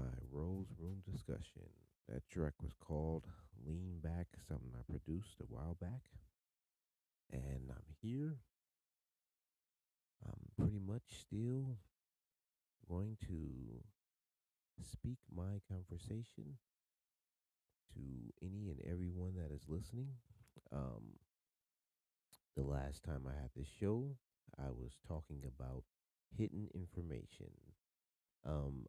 my Rose Room discussion. That track was called Lean Back, something I produced a while back. And I'm here. I'm pretty much still going to speak my conversation to any and everyone that is listening. Um, the last time I had this show, I was talking about hidden information.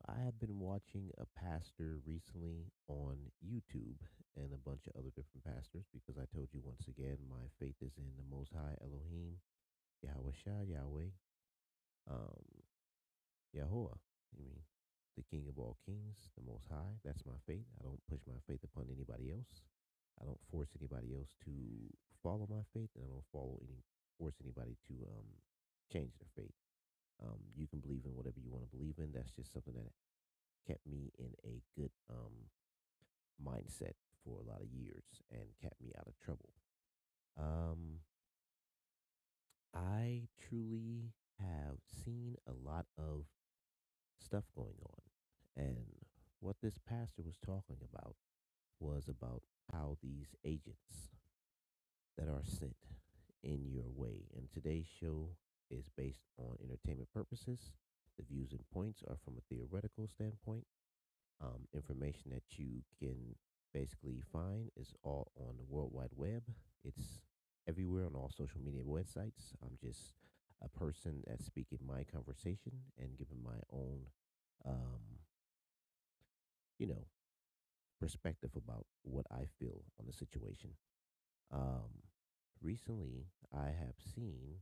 I have been watching a pastor recently on YouTube and a bunch of other different pastors because I told you once again my faith is in the Most High Elohim, Yahweh Shah, Yahweh, um, Yahuwah. I mean, the King of all kings, the Most High. That's my faith. I don't push my faith upon anybody else. I don't force anybody else to follow my faith, and I don't force anybody to change their faith. You can believe in whatever you want to believe in. That's just something that kept me in a good mindset for a lot of years and kept me out of trouble. Um, I truly have seen a lot of stuff going on. And what this pastor was talking about was about how these agents that are sent in your way. And today's show is based on entertainment purposes. The views and points are from a theoretical standpoint. Information that you can basically find is all on the World Wide Web. It's everywhere on all social media websites. I'm just a person that's speaking my conversation and giving my own, um, you know, perspective about what I feel on the situation. Um, Recently, I have seen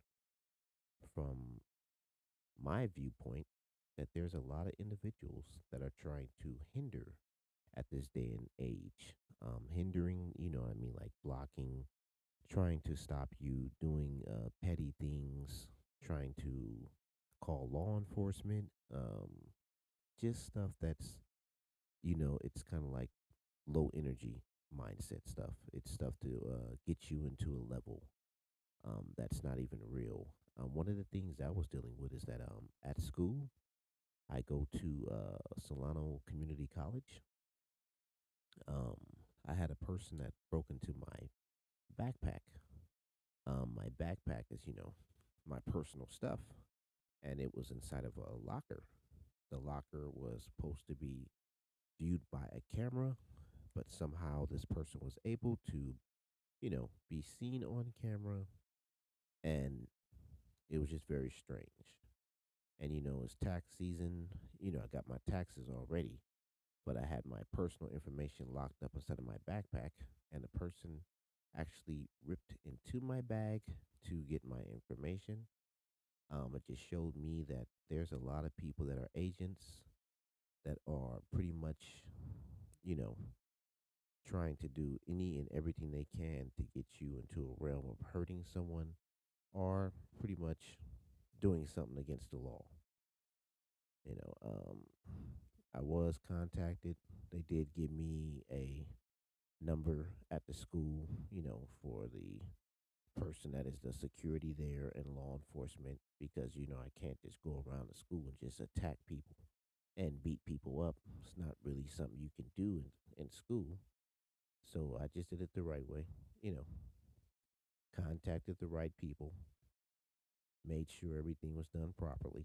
from my viewpoint that there's a lot of individuals that are trying to hinder at this day and age. Hindering, what I mean, like blocking, trying to stop you doing petty things, trying to call law enforcement, just stuff that's, it's kind of like low energy mindset stuff. It's stuff to get you into a level that's not even real. One of the things I was dealing with is that at school, I go to Solano Community College. Um, I had a person that broke into my backpack. My backpack is, my personal stuff, and it was inside of a locker. The locker was supposed to be viewed by a camera, but somehow this person was able to, be seen on camera, and it was just very strange. And, it's tax season. I got my taxes already, but I had my personal information locked up inside of my backpack, and the person actually ripped into my bag to get my information. It just showed me that there's a lot of people that are agents that are pretty much, you know, trying to do any and everything they can to get you into a realm of hurting someone or pretty much doing something against the law. You know, um, I was contacted. They did give me a number at the school, for the person that is the security there and law enforcement because, I can't just go around the school and just attack people and beat people up. It's not really something you can do in school. So I just did it the right way, you know, contacted the right people, made sure everything was done properly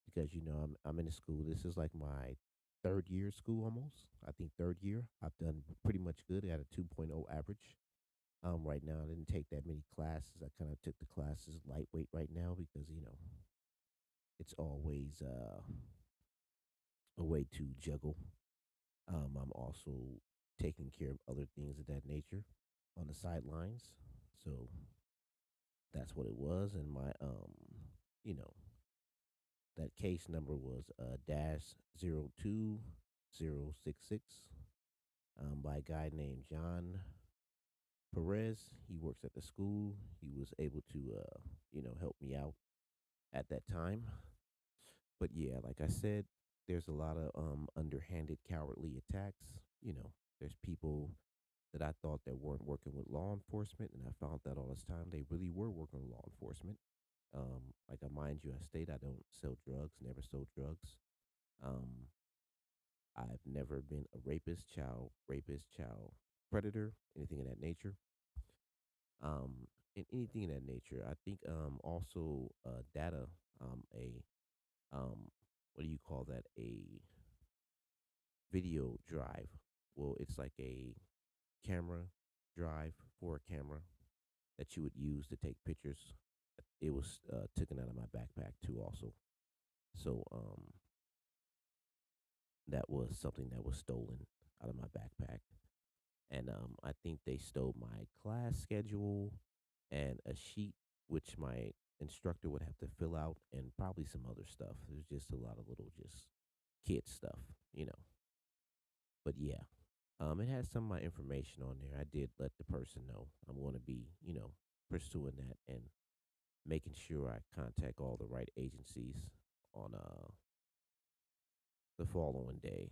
because, I'm in the school. This is like my third year of school almost. I think third year. I've done pretty much good. I got a 2.0 average. Right now, I didn't take that many classes. I kind of took the classes lightweight right now because, it's always a way to juggle. I'm also taking care of other things of that nature on the sidelines. So that's what it was. And you know, that case number was dash 02066 by a guy named John Perez. He works at the school. He was able to, help me out at that time. But yeah, like I said, there's a lot of underhanded, cowardly attacks. There's people that I thought that weren't working with law enforcement, and I found that all this time they really were working with law enforcement. Like I mind you, I state I don't sell drugs, never sold drugs. Um, I've never been a rapist, child predator, anything of that nature. Um, and anything of that nature. I think also data, a what do you call that? A video drive. Well, it's like a camera drive for a camera that you would use to take pictures. It was taken out of my backpack too, also. So that was something that was stolen out of my backpack, and I think they stole my class schedule and a sheet which my instructor would have to fill out, and probably some other stuff. There's just a lot of little just kid stuff, you know. But yeah, it has some of my information on there. I did let the person know I'm going to be, pursuing that and making sure I contact all the right agencies on the following day,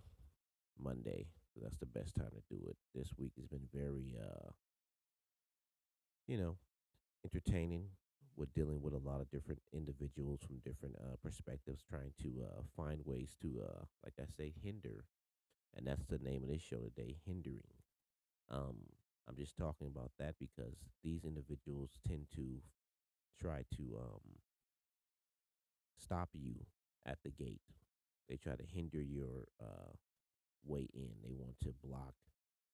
Monday. That's the best time to do it. This week has been very, you know, entertaining with dealing with a lot of different individuals from different perspectives, trying to find ways to, like I say, hinder. And that's the name of this show today, hindering. Um, I'm just talking about that because these individuals tend to try to stop you at the gate. They try to hinder your way in. They want to block.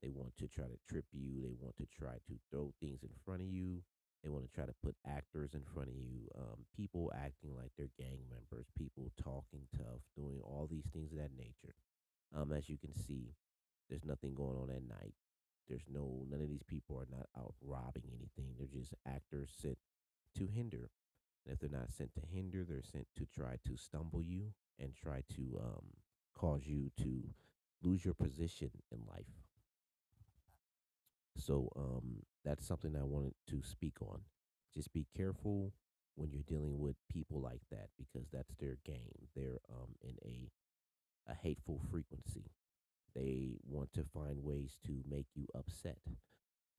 They want to try to trip you. They want to try to throw things in front of you. They want to try to put actors in front of you, people acting like they're gang members, people talking tough, doing all these things of that nature. As you can see, there's nothing going on at night. None of these people are not out robbing anything. They're just actors sent to hinder. And if they're not sent to hinder, they're sent to try to stumble you and try to cause you to lose your position in life. So that's something I wanted to speak on. Just be careful when you're dealing with people like that because that's their game. They're in a hateful frequency. They want to find ways to make you upset.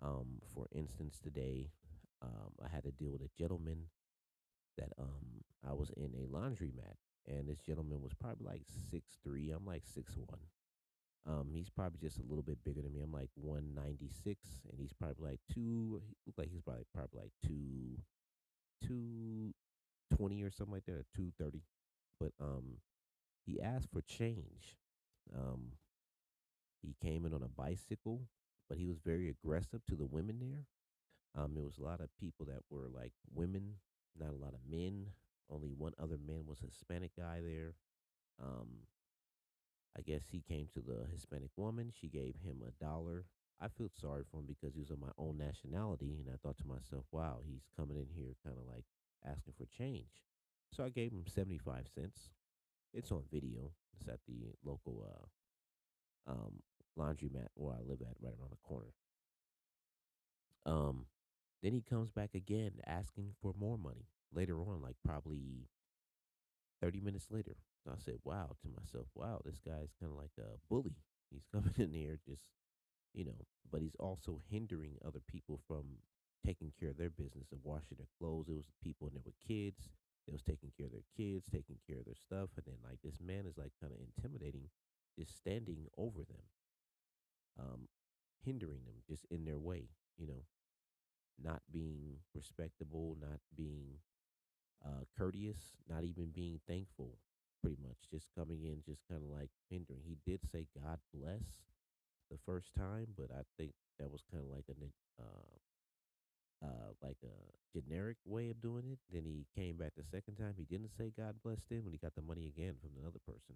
For instance, today I had to deal with a gentleman that I was in a laundromat, and this gentleman was probably like 6'3". I'm like 6'1". He's probably just a little bit bigger than me. I'm like 196, and he's probably like two. He looked like he's probably like 220 or something like that, or 230. But he asked for change. Um, he came in on a bicycle, but he was very aggressive to the women there. There was a lot of people that were like women, not a lot of men. Only one other man was a Hispanic guy there. Um, I guess he came to the Hispanic woman. She gave him $1. I felt sorry for him because he was of my own nationality, and I thought to myself, "Wow, he's coming in here kind of like asking for change." So I gave him 75 cents. It's on video. It's at the local laundromat where I live at, right around the corner. Um, then he comes back again asking for more money later on, like probably 30 minutes later. So I said, wow, to myself, wow, this guy's kind of like a bully. He's coming in here just, but he's also hindering other people from taking care of their business and washing their clothes. It was people in there with kids. They was taking care of their kids, taking care of their stuff. And then like this man is like kind of intimidating, just standing over them, um, hindering them just in their way, you know, not being respectable, not being courteous, not even being thankful, pretty much just coming in, just kind of like hindering. He did say God bless the first time, but I think that was kind of like a generic way of doing it. Then he came back the second time. He didn't say God bless them when he got the money again from another person.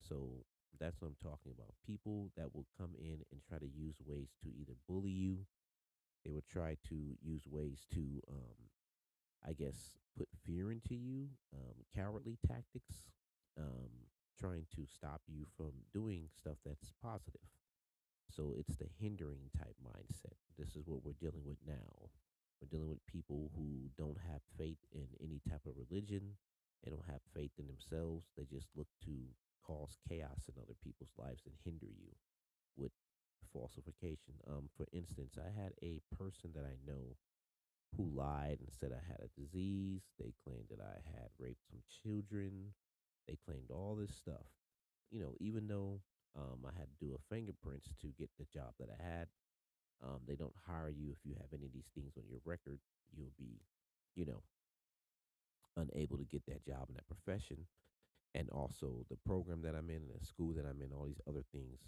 So that's what I'm talking about. People that will come in and try to use ways to either bully you. They will try to use ways to I guess, put fear into you, cowardly tactics, trying to stop you from doing stuff that's positive. So it's the hindering type mindset. This is what we're dealing with now. We're dealing with people who don't have faith in any type of religion. They don't have faith in themselves. They just look to cause chaos in other people's lives and hinder you with falsification. For instance, I had a person that I know who lied and said I had a disease. They claimed that I had raped some children. They claimed all this stuff. Even though I had to do a fingerprints to get the job that I had. They don't hire you if you have any of these things on your record. You'll be, you know, unable to get that job in that profession. And also the program that I'm in, the school that I'm in, all these other things,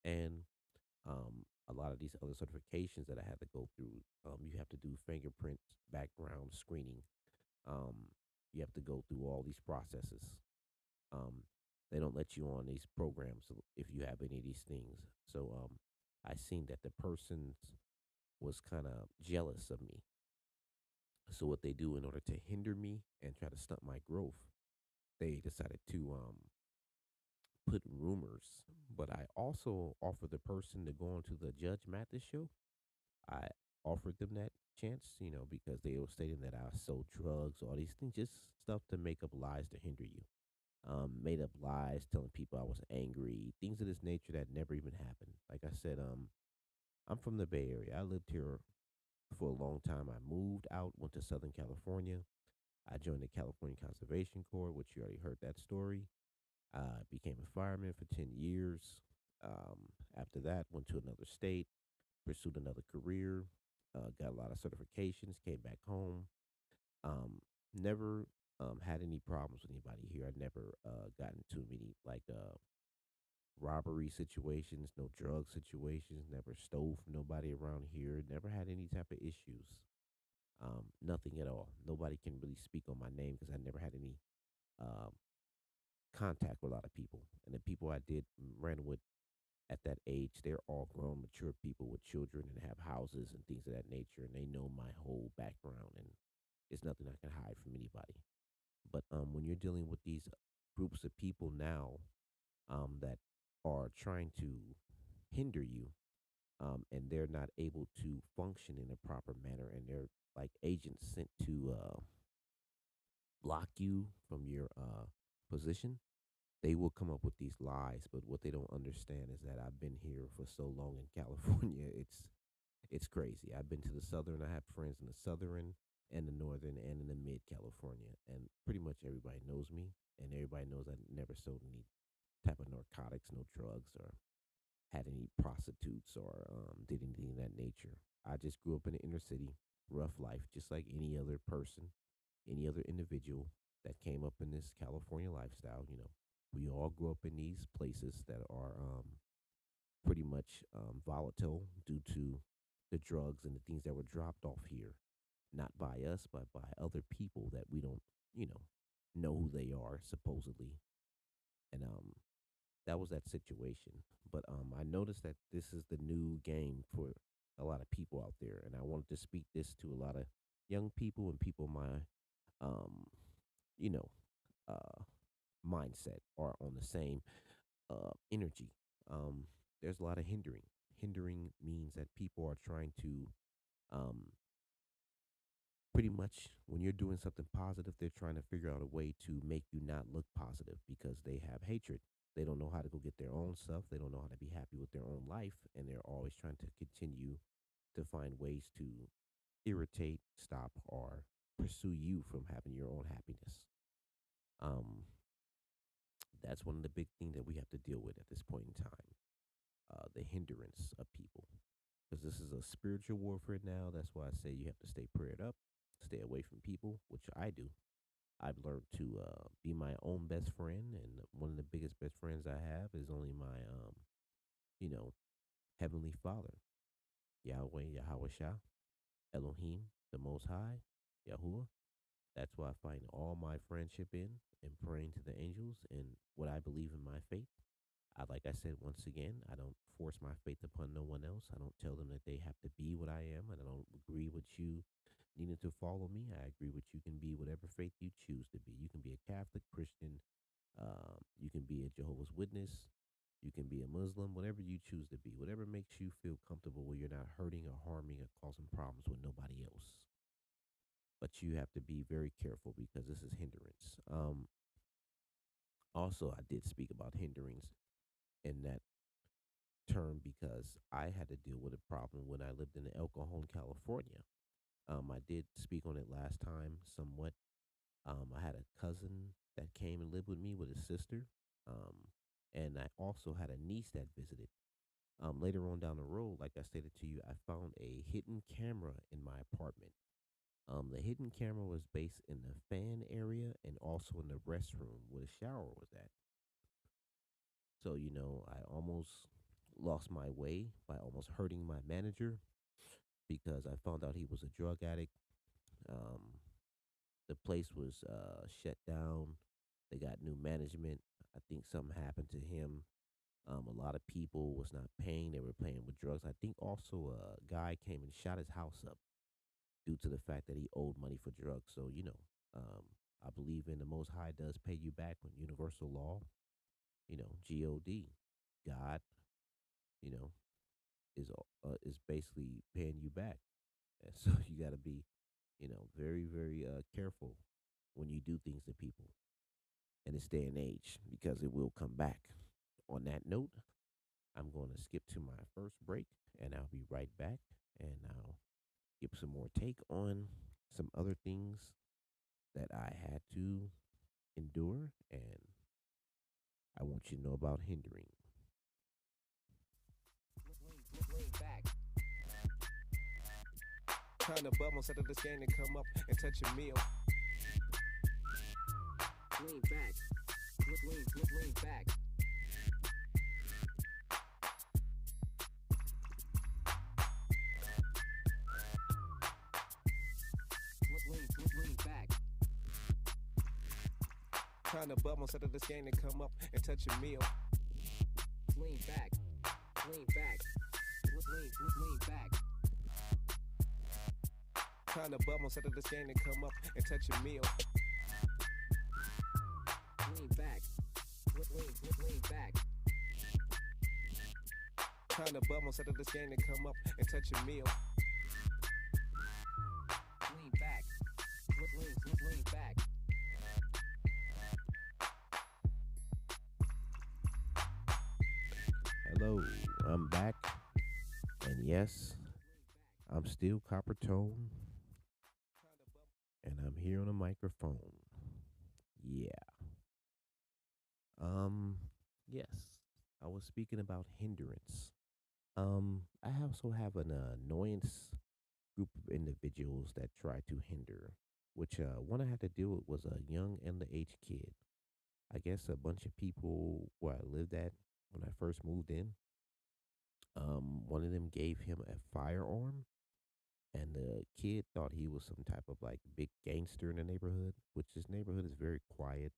and a lot of these other certifications that I had to go through. You have to do fingerprint background screening. Um, you have to go through all these processes. Um, they don't let you on these programs if you have any of these things. So I seen that the person was kind of jealous of me. So what they do in order to hinder me and try to stunt my growth, they decided to put rumors. But I also offered the person to go on to the Judge Mathis show. I offered them that chance, because they were stating that I sold drugs, all these things, just stuff to make up lies to hinder you. Made up lies, telling people I was angry, things of this nature that never even happened. Like I said, I'm from the Bay Area. I lived here for a long time. I moved out, went to Southern California. I joined the California Conservation Corps, which you already heard that story. Became a fireman for 10 years. After that, went to another state, pursued another career, got a lot of certifications, came back home. Never had any problems with anybody here. I never got into many robbery situations, no drug situations, never stole from nobody around here, never had any type of issues. Nothing at all. Nobody can really speak on my name because I never had any um, contact with a lot of people. And the people I did ran with at that age, they're all grown, mature people with children and have houses and things of that nature. And they know my whole background, and it's nothing I can hide from anybody. But when you're dealing with these groups of people now that are trying to hinder you, and they're not able to function in a proper manner, and they're like agents sent to block you from your position, they will come up with these lies. But what they don't understand is that I've been here for so long in California. It's crazy. I've been to the southern. I have friends in the southern and the northern and in the mid California, and pretty much everybody knows me, and everybody knows I never sold any type of narcotics, no drugs, or had any prostitutes, or did anything of that nature. I just grew up in the inner city, rough life, just like any other person, any other individual that came up in this California lifestyle. We all grew up in these places that are pretty much volatile due to the drugs and the things that were dropped off here, not by us, but by other people that we don't, you know who they are supposedly. And that was that situation. But I noticed that this is the new game for a lot of people out there, and I wanted to speak this to a lot of young people and people my, um, you know, uh, mindset are on the same energy. Um, there's a lot of hindering. Hindering means that people are trying to um, pretty much when you're doing something positive, they're trying to figure out a way to make you not look positive because they have hatred. They don't know how to go get their own stuff. They don't know how to be happy with their own life. And they're always trying to continue to find ways to irritate, stop, or pursue you from having your own happiness. Um, that's one of the big things that we have to deal with at this point in time, the hindrance of people. Because this is a spiritual warfare now. That's why I say you have to stay prayed up, stay away from people, which I do. I've learned to be my own best friend, and one of the biggest best friends I have is only my, you know, heavenly Father, Yahweh, Yahweh Shah, Elohim, the Most High, Yahuwah. That's why I find all my friendship in and praying to the angels and what I believe in my faith. Like I said, once again, I don't force my faith upon no one else. I don't tell them that they have to be what I am, and I don't agree with you needing to follow me. I agree with you can be whatever faith you choose to be. You can be a Catholic, Christian, you can be a Jehovah's Witness, you can be a Muslim, whatever you choose to be, whatever makes you feel comfortable where you're not hurting or harming or causing problems with nobody else. But you have to be very careful because this is hindrance. Also, I did speak about hindrance in that term because I had to deal with a problem when I lived in El Cajon, California. I did speak on it last time somewhat. I had a cousin that came and lived with me with his sister. Um, And I also had a niece that visited. Later on down the road, like I stated to you, I found a hidden camera in my apartment. The hidden camera was based in the fan area and also in the restroom where the shower was at. So, I almost lost my way by almost hurting my manager because I found out he was a drug addict. Um, the place was shut down. They got new management. I think something happened to him. A lot of people was not paying. They were playing with drugs. I think also a guy came and shot his house up due to the fact that he owed money for drugs. So, I believe in the Most High does pay you back when universal law, God, God, you know, is basically paying you back. And so you got to be, very, very careful when you do things to people in this day and age because it will come back. On that note, I'm going to skip to my first break and I'll be right back and I'll give some more take on some other things that I had to endure and I want you to know about hindering. Lean back. Kind of bubble set of the scan and come up and touch a meal. Lean back. Lean back. Lean back. Kind of bubble set of the scan and come up and touch a meal. Lean back. Lean back. Lean back. Kind of bubble set of the scan and come up and touch a meal. Lean back. Lean back. Kind of bubble set of the scan and come up and touch a meal. Lean back. Lean back. Hello, I'm back. And yes, I'm still Copper Tone and I'm here on a microphone. Yeah. Um, yes. I was speaking about hindrance. I also have an annoyance group of individuals that try to hinder, which one I had to deal with was a young underage kid. I guess a bunch of people where I lived at when I first moved in. One of them gave him a firearm, and the kid thought he was some type of like big gangster in the neighborhood, which this neighborhood is very quiet.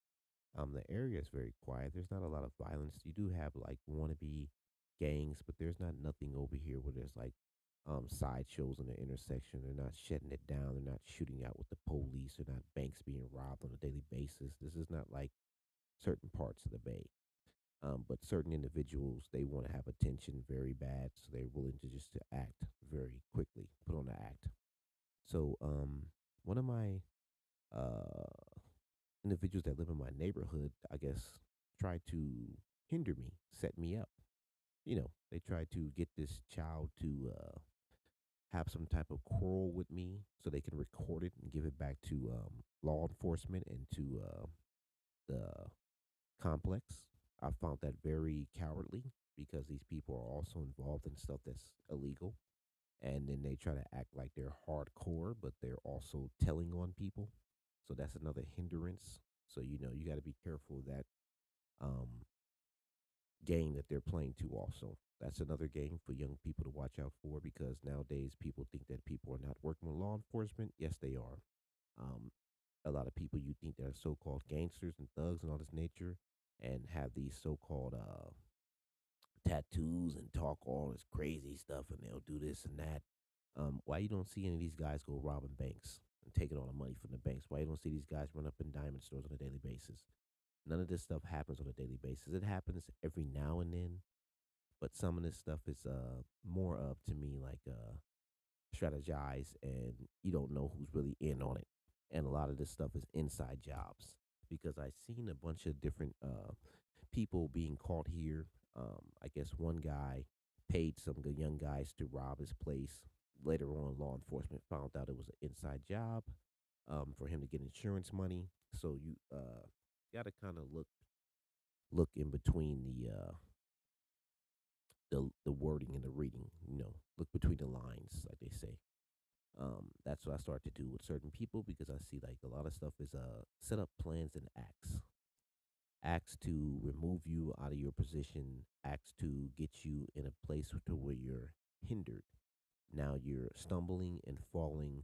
The area is very quiet. There's not a lot of violence. You do have like wannabe gangs, but there's not nothing over here where there's like sideshows in the intersection. They're not shutting it down. They're not shooting out with the police. They're not banks being robbed on a daily basis. This is not like certain parts of the bay. But certain individuals they want to have attention very bad, so they're willing to just to act very quickly, put on the act. So one of my uh, individuals that live in my neighborhood, I guess, tried to hinder me, set me up. They tried to get this child to have some type of quarrel with me so they can record it and give it back to law enforcement and to the complex. I found that very cowardly because these people are also involved in stuff that's illegal. And then they try to act like they're hardcore, but they're also telling on people. So that's another hindrance. So, you got to be careful of that um, game that they're playing too, also. That's another game for young people to watch out for because nowadays people think that people are not working with law enforcement. Yes, they are. Um, a lot of people you think that are so called gangsters and thugs and all this nature and have these so called tattoos and talk all this crazy stuff and they'll do this and that. Why you don't see any of these guys go robbing banks and taking all the money from the banks? Why you don't see these guys run up in diamond stores on a daily basis? None of this stuff happens on a daily basis. It happens every now and then, but some of this stuff is more of to me like strategize and you don't know who's really in on it. And a lot of this stuff is inside jobs because I've seen a bunch of different people being caught here. I guess one guy paid some good young guys to rob his place. Later on, law enforcement found out it was an inside job for him to get insurance money. So you got to kind of look look in between the wording and the reading. Look between the lines, like they say. That's what I start to do with certain people because I see like a lot of stuff is set up plans and acts to remove you out of your position, acts to get you in a place to where you're hindered. Now you're stumbling and falling,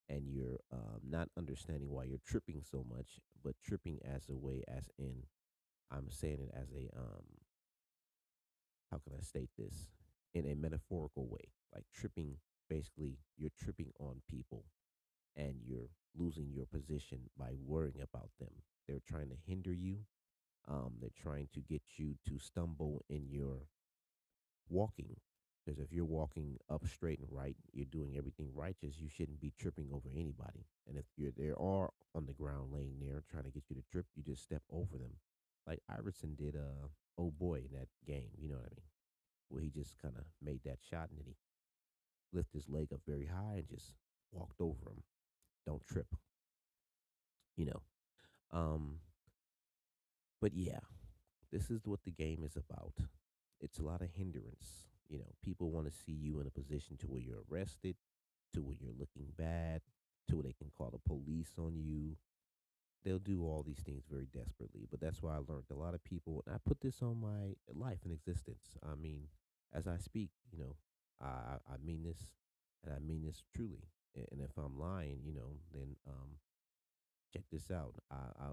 and you're not understanding why you're tripping so much, but tripping as a way, as in, I'm saying it as a how can I state this? In a metaphorical way. Like tripping, basically, you're tripping on people and you're losing your position by worrying about them. They're trying to hinder you. They're trying to get you to stumble in your walking. Because if you're walking up straight and right, you're doing everything righteous, you shouldn't be tripping over anybody. And if you're there are on the ground laying there trying to get you to trip, you just step over them. Like Iverson did oh boy in that game, you know what I mean? Where he just kind of made that shot and then he lifted his leg up very high and just walked over him. Don't trip, you know. Um, but yeah, this is what the game is about. It's a lot of hindrance. People want to see you in a position to where you're arrested, to where you're looking bad, to where they can call the police on you. They'll do all these things very desperately. But that's why I learned a lot of people, and I put this on my life and existence. I mean, as I speak, I mean this, and I mean this truly. And if I'm lying, then check this out.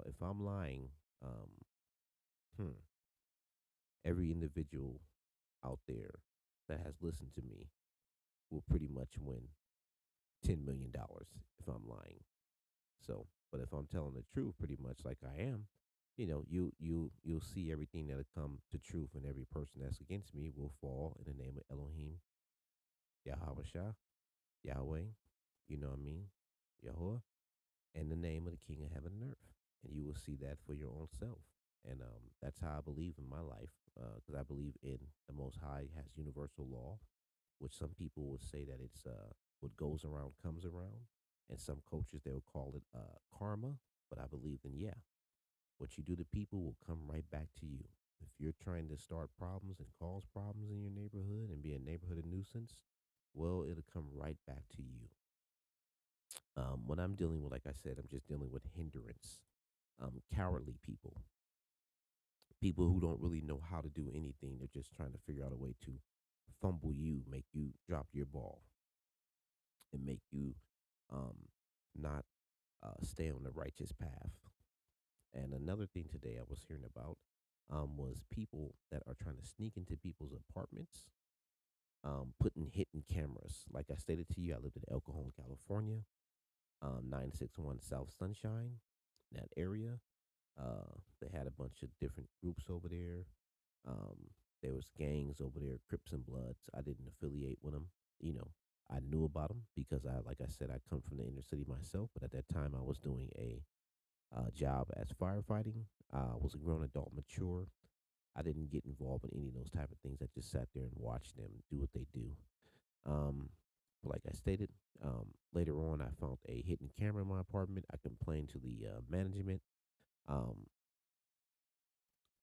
If I'm lying, um, hmm, every individual out there that has listened to me will pretty much win $10 million if I'm lying. So, but if I'm telling the truth, pretty much like I am, you'll see everything that'll come to truth, and every person that's against me will fall in the name of Elohim, Yahweh Shah, Yahweh, you know what I mean, Yahweh, in the name of the King of Heaven and Earth, and you will see that for your own self. And that's how I believe in my life, because I believe in the Most High has universal law, which some people would say that it's what goes around comes around. And some cultures they would call it karma. But I believe in, yeah, what you do to people will come right back to you. If you're trying to start problems and cause problems in your neighborhood and be a neighborhood nuisance, well, it'll come right back to you. When I'm dealing with, like I said, I'm just dealing with hindrance, cowardly people who don't really know how to do anything. They're just trying to figure out a way to fumble you, make you drop your ball, and make you um, not stay on the righteous path. And another thing today I was hearing about was people that are trying to sneak into people's apartments, putting hidden cameras. Like I stated to you, I lived in El Cajon, California, 961 South Sunshine, that area. They had a bunch of different groups over there. Um, there was gangs over there, Crips and Bloods. I didn't affiliate with them. You know, I knew about them because like I said, I come from the inner city myself. But at that time, I was doing a job as firefighting. I was a grown adult, mature. I didn't get involved in any of those type of things. I just sat there and watched them do what they do. Um, like I stated, later on, I found a hidden camera in my apartment. I complained to the management. Um,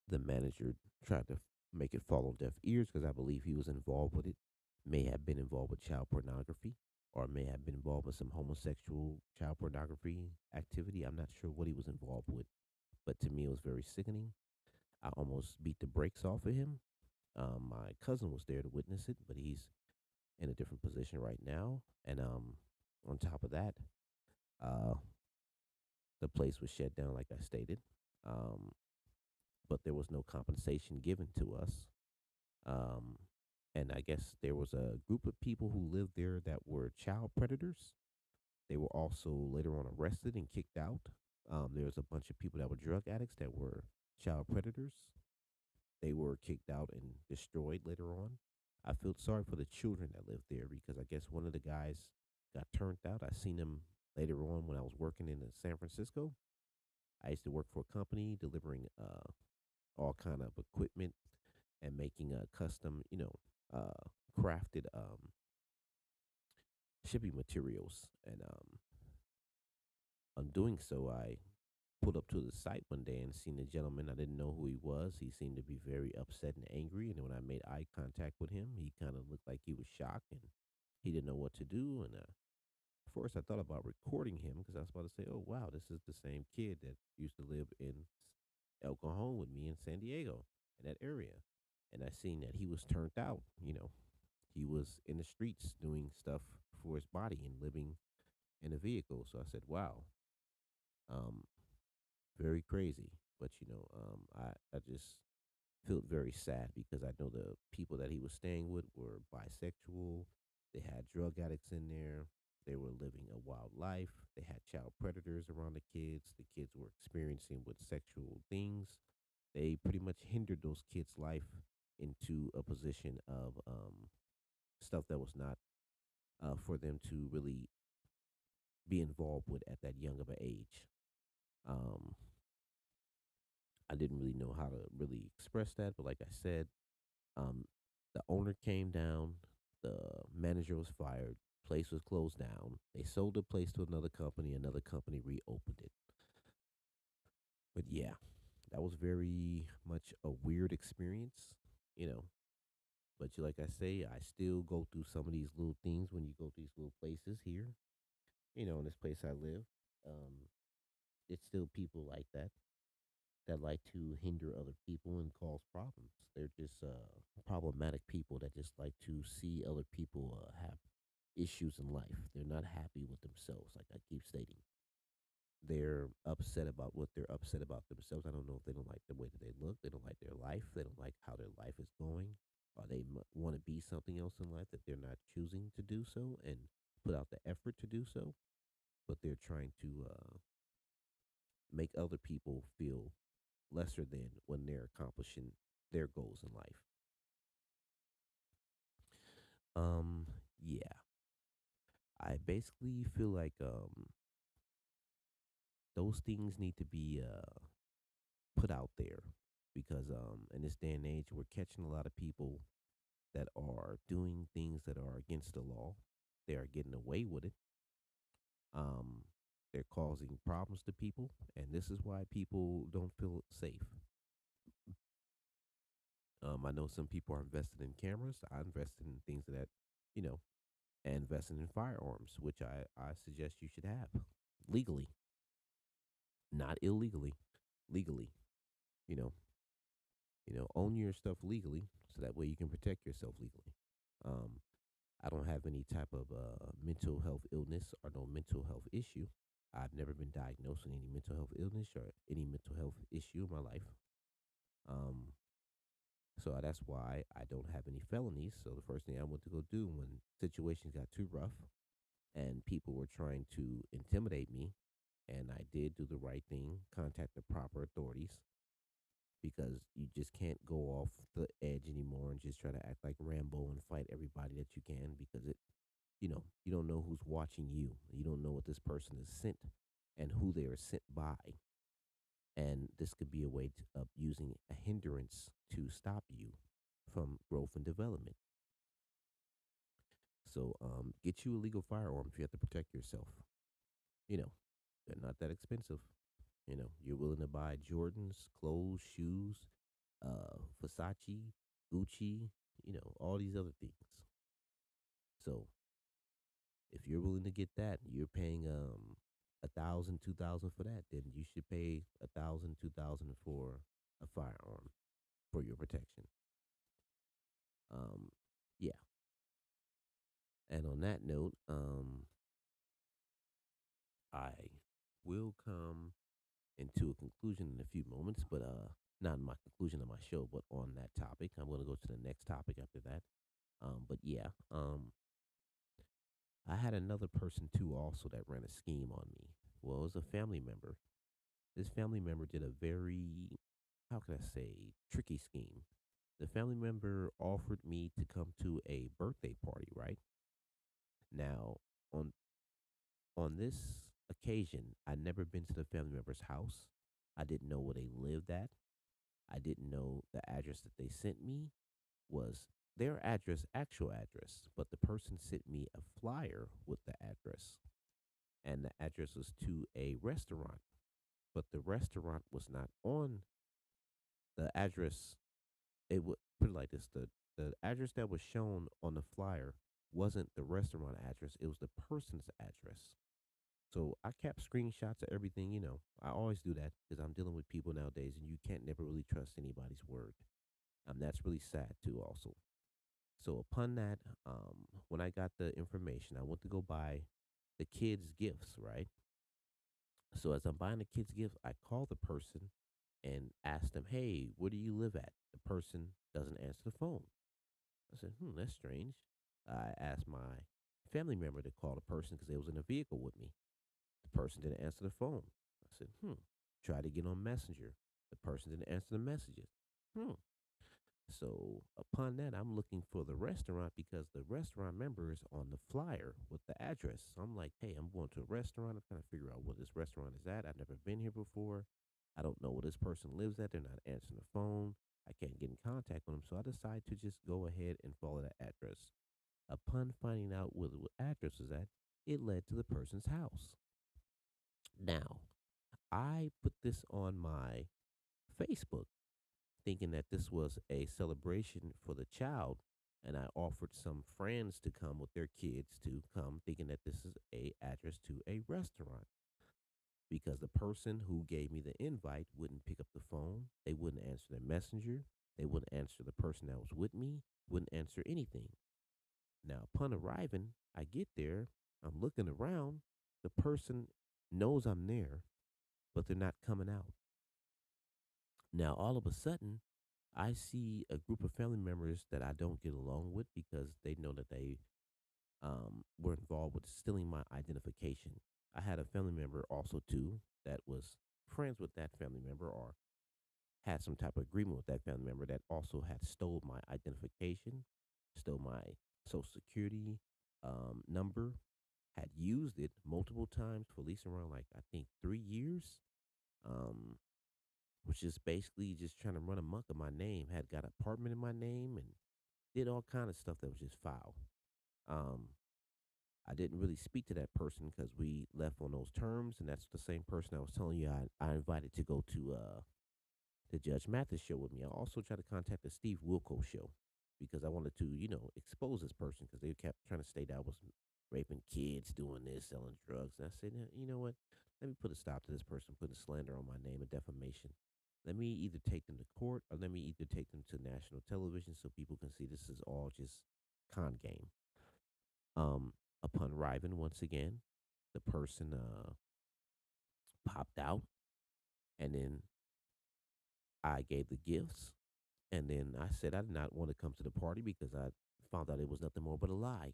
the manager tried to make it fall on deaf ears because I believe he was involved with it, may have been involved with child pornography, or may have been involved with some homosexual child pornography activity. I'm not sure what he was involved with, but to me, it was very sickening. I almost beat the brakes off of him. My cousin was there to witness it, but he's in a different position right now. And on top of that, uh, the place was shut down, like I stated. Um, but there was no compensation given to us. Um, and I guess there was a group of people who lived there that were child predators. They were also later on arrested and kicked out. There was a bunch of people that were drug addicts that were child predators. They were kicked out and destroyed later on. I feel sorry for the children that lived there because I guess one of the guys got turned out. I seen him later on when I was working in San Francisco. I used to work for a company delivering all kind of equipment and making a custom, crafted shipping materials. And on doing so, I pulled up to the site one day and seen a gentleman. I didn't know who he was. He seemed to be very upset and angry. And when I made eye contact with him, he kind of looked like he was shocked and he didn't know what to do. And first, I thought about recording him because I was about to say, "Oh wow, this is the same kid that used to live in El Cajon with me in San Diego, in that area." And I seen that he was turned out. He was in the streets doing stuff for his body and living in a vehicle. So I said, "Wow, um, very crazy." But I just felt very sad because I know the people that he was staying with were bisexual. They had drug addicts in there. They were living a wild life. They had child predators around the kids. The kids were experiencing with sexual things. They pretty much hindered those kids' life into a position of stuff that was not for them to really be involved with at that young of an age. Um, I didn't really know how to really express that, but like I said, Um, the owner came down, the manager was fired, place was closed down. They sold the place to another company reopened it. But yeah, that was very much a weird experience, you know. But like I say, I still go through some of these little things when you go to these little places here, in this place I live. Um, it's still people like that like to hinder other people and cause problems. They're just problematic people that just like to see other people have issues in life. They're not happy with themselves, like I keep stating. They're upset about what they're upset about themselves. I don't know if they don't like the way that they look. They don't like their life. They don't like how their life is going. Or they want to be something else in life that they're not choosing to do so and put out the effort to do so. But they're trying to make other people feel lesser than when they're accomplishing their goals in life. Um, yeah, I basically feel like those things need to be put out there because in this day and age we're catching a lot of people that are doing things that are against the law. They are getting away with it. Um, they're causing problems to people, and this is why people don't feel safe. I know some people are invested in cameras. I invested in things that, you know, and invested in firearms, which I suggest you should have legally, not illegally, legally. You know, own your stuff legally, so that way you can protect yourself legally. Um, I don't have any type of mental health illness or no mental health issue. I've never been diagnosed with any mental health illness or any mental health issue in my life. Um, so that's why I don't have any felonies. So the first thing I went to go do when situations got too rough and people were trying to intimidate me, and I did do the right thing, contact the proper authorities, because you just can't go off the edge anymore and just try to act like Rambo and fight everybody that you can, because you don't know who's watching you. You don't know what this person is sent and who they are sent by. And this could be a way of using a hindrance to stop you from growth and development. So get you a legal firearm if you have to protect yourself. You know, they're not that expensive. You're willing to buy Jordans, clothes, shoes, Versace, Gucci, all these other things. So if you're willing to get that, you're paying 1,000, 2,000 for that. Then you should pay 1,000, 2,000 for a firearm for your protection. Um, yeah. And on that note, I will come into a conclusion in a few moments, but not in my conclusion of my show, but on that topic. I'm going to go to the next topic after that. But yeah, I had another person too also that ran a scheme on me. Well, it was a family member. This family member did a very, how can I say, tricky scheme. The family member offered me to come to a birthday party, right? Now, on on this occasion, I'd never been to the family member's house. I didn't know where they lived at. I didn't know the address that they sent me was their address, actual address, but the person sent me a flyer with the address, and the address was to a restaurant. but the restaurant was not on the address. It would put it like this: the address that was shown on the flyer wasn't the restaurant address; it was the person's address. So I kept screenshots of everything. I always do that because I'm dealing with people nowadays, and you can't never really trust anybody's word. That's really sad too, also. So upon that, when I got the information, I went to go buy the kids' gifts, right? So as I'm buying the kids' gifts, I call the person and ask them, "Hey, where do you live at?" The person doesn't answer the phone. I said, that's strange. I asked my family member to call the person because they was in a vehicle with me. The person didn't answer the phone. I said, try to get on Messenger. The person didn't answer the messages. Hmm. So upon that, I'm looking for the restaurant because the restaurant member is on the flyer with the address. So I'm like, hey, I'm going to a restaurant. I'm trying to figure out where this restaurant is at. I've never been here before. I don't know where this person lives at. They're not answering the phone. I can't get in contact with them. So I decide to just go ahead and follow that address. Upon finding out where the address was at, it led to the person's house. Now, I put this on my Facebook thinking that this was a celebration for the child, and I offered some friends to come with their kids to come, thinking that this is a address to a restaurant. Because the person who gave me the invite wouldn't pick up the phone, they wouldn't answer their messenger, they wouldn't answer the person that was with me, wouldn't answer anything. Now, upon arriving, I get there, I'm looking around, the person knows I'm there, but they're not coming out. Now, all of a sudden, I see a group of family members that I don't get along with because they know that they were involved with stealing my identification. I had a family member also too that was friends with that family member or had some type of agreement with that family member that also had stole my identification, stole my social security number, had used it multiple times for at least around like I think 3 years. Um, which is basically just trying to run amok of my name. Had got an apartment in my name and did all kind of stuff that was just foul. Um, I didn't really speak to that person because we left on those terms, and that's the same person I was telling you I invited to go to the Judge Mathis show with me. I also tried to contact the Steve Wilco show because I wanted to, expose this person because they kept trying to state that I was raping kids, doing this, selling drugs. And I said, you know what? Let me put a stop to this person putting slander on my name and defamation. Let me either take them to court or let me either take them to national television so people can see this is all just con game. Um, Upon arriving once again, the person popped out, and then I gave the gifts, and then I said I did not want to come to the party because I found out it was nothing more but a lie.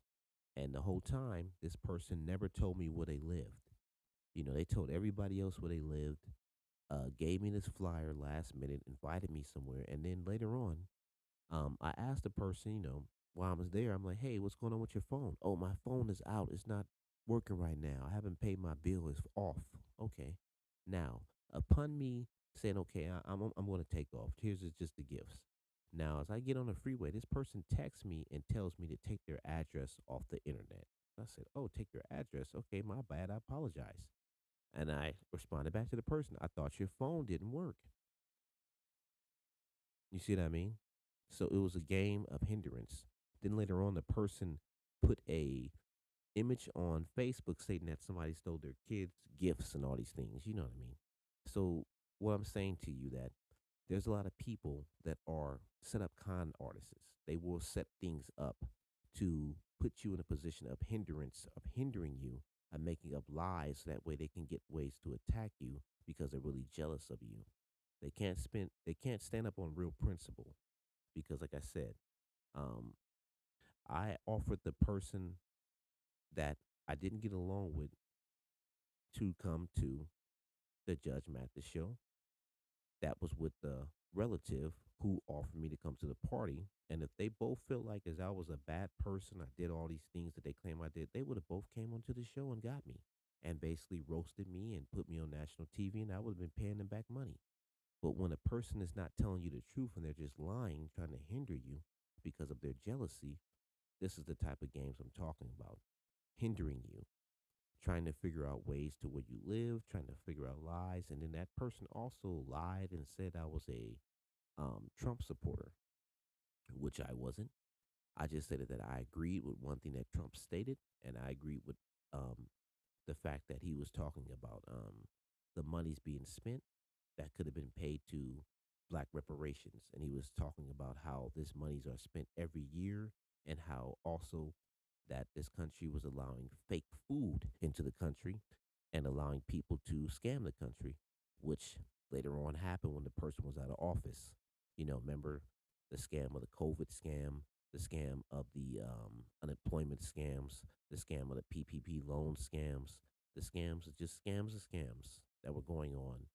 And the whole time, this person never told me where they lived. They told everybody else where they lived, gave me this flyer last minute, invited me somewhere, and then later on, I asked the person, while I was there, I'm like, hey, what's going on with your phone? Oh, my phone is out. It's not working right now. I haven't paid my bill. It's off. Okay. Now, upon me saying, okay, I'm going to take off. Here's just the gifts. Now, as I get on the freeway, this person texts me and tells me to take their address off the internet. I said, oh, take your address. Okay, my bad. I apologize. And I responded back to the person, I thought your phone didn't work. You see what I mean? So it was a game of hindrance. Then later on, the person put a image on Facebook stating that somebody stole their kids' gifts and all these things. You know what I mean? So what I'm saying to you that there's a lot of people that are set up con artists. They will set things up to put you in a position of hindrance, of hindering you, and making up lies so that way they can get ways to attack you because they're really jealous of you. They can't stand up on real principle because like I said, um, I offered the person that I didn't get along with to come to the Judge Mathis show. That was with the relative who offered me to come to the party. And if they both feel like as I was a bad person, I did all these things that they claim I did, they would have both came onto the show and got me and basically roasted me and put me on national TV, and I would have been paying them back money. But when a person is not telling you the truth and they're just lying, trying to hinder you because of their jealousy, this is the type of games I'm talking about. Hindering you, trying to figure out ways to where you live, trying to figure out lies, and then that person also lied and said I was a Trump supporter, which I wasn't. I just said that I agreed with one thing that Trump stated, and I agreed with um, the fact that he was talking about the monies being spent that could have been paid to black reparations. And he was talking about how this monies are spent every year and how also that this country was allowing fake food into the country and allowing people to scam the country, which later on happened when the person was out of office. Remember the scam of the COVID scam, the scam of the unemployment scams, the scam of the PPP loan scams, the scams of just scams of scams that were going on,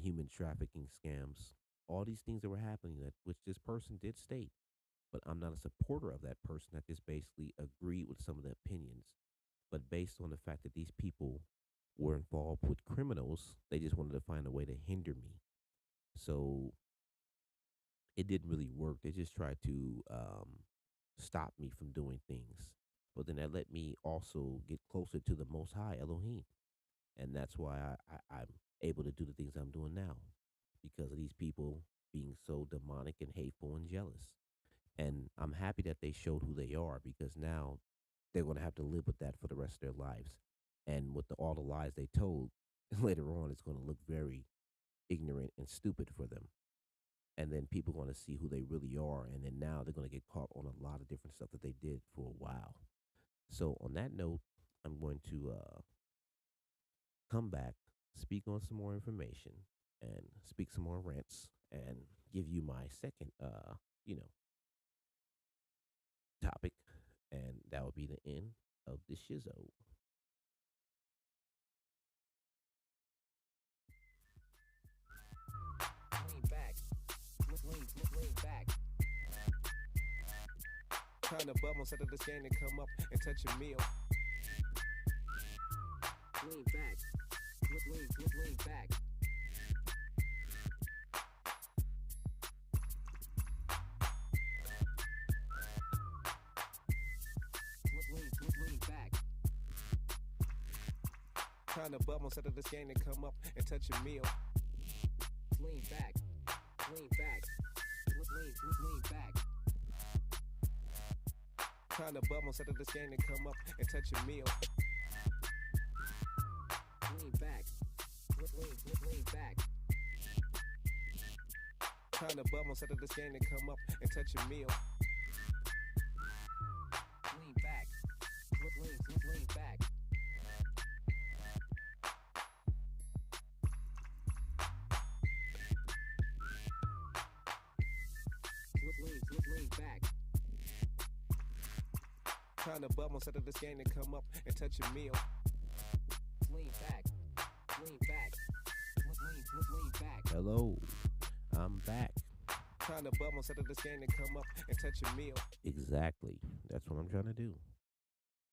human trafficking scams, all these things that were happening that which this person did state. But I'm not a supporter of that person. I just basically agreed with some of the opinions. But based on the fact that these people were involved with criminals, they just wanted to find a way to hinder me. So it didn't really work. They just tried to stop me from doing things. But then that let me also get closer to the Most High Elohim, and that's why I'm able to do the things I'm doing now because of these people being so demonic and hateful and jealous. And I'm happy that they showed who they are because now they're going to have to live with that for the rest of their lives. And with all the lies they told later on, it's going to look very ignorant and stupid for them. And then people are going to see who they really are. And then now they're going to get caught on a lot of different stuff that they did for a while. So, on that note, I'm going to come back, speak on some more information, and speak some more rants, and give you my second, topic, and that will be the end of the shizzo. Lean back, lean back. Trying to bubble instead of the scan to come up and touch a meal. Lean back, lean back. Lean back. Trying to bubble instead of the scan to come up and touch a meal. Lean back, lean back, lean back. Trying to bubble instead of the scan to come up and touch a meal. Lean back, lean back. Trying to bubble instead of the scan to come up and touch a meal. Lean back, lean back. Lean back. Trying to bubble instead of the scan to come up and touch a meal. Lean back, lean back, lean back. Hello, I'm back. Trying to bubble instead of the scan to come up and touch a meal. Exactly. That's what I'm trying to do.